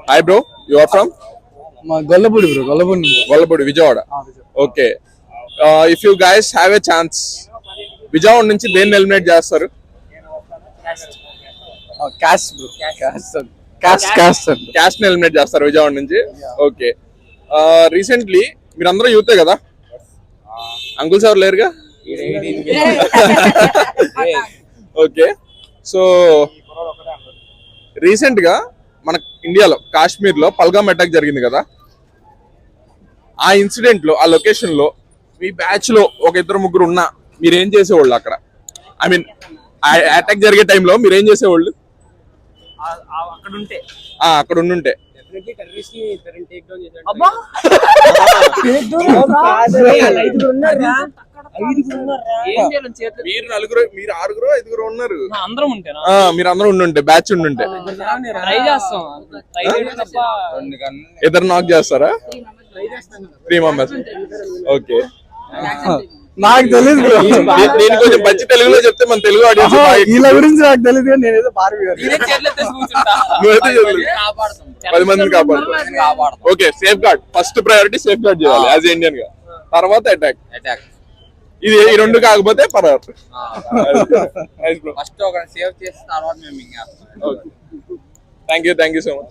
Hi bro, you are from Gollapudi bro, Gollapudi. Gollapudi, Vijayawada. Okay. If you guys have a chance, Vijayawada నుంచి దేన్ని eliminate చేస్తారు? Caste bro, caste caste ని eliminate చేస్తారు విజయవాడ నుంచి. Okay. Recently మీరందరూ యూతే కదా, అంకుల్స్ ఎవరు లేరుగా? ఓకే. సో రీసెంట్ గా మన ఇండియాలో కాశ్మీర్ లో పల్గామ్ అటాక్ జరిగింది కదా, ఆ ఇన్సిడెంట్ లో, ఆ లొకేషన్ లో మీ బ్యాచ్ లో ఒక ఇద్దరు ముగ్గురు ఉన్నా మీరేం చేసేవాళ్ళు అక్కడ? ఐ మీన్ అటాక్ జరిగే టైంలో మీరేం చేసేవాళ్ళు అక్కడ ఉండుంటే? మీరు నలుగురు, మీరు ఆరుగురు ఐదుగురు ఉన్నారు, మీరు అందరూ ఉండుంటే, బ్యాచ్ ఉండుంటే ఇద్దరు నాక్ చేస్తారా? 3 మెంబర్స్. ఓకే. నాకు తెలియదు బ్రో, నేను కొంచెం పచ్చి తెలుగులో చెప్తే మన తెలుగు ఆడియన్స్ వీళ్ళ గురించి నాకు తెలియదు కానీ నేనేదో పారిపోయాను. 10 మందిని కాపాడుతాం. Okay. Safeguard, first priority safeguard చేయాలి యాజ్ ఇండియన్ గా, తర్వాత అటాక్. ఇది ఈ రెండు కాకపోతే పర్వాలేదు. Thank you so much.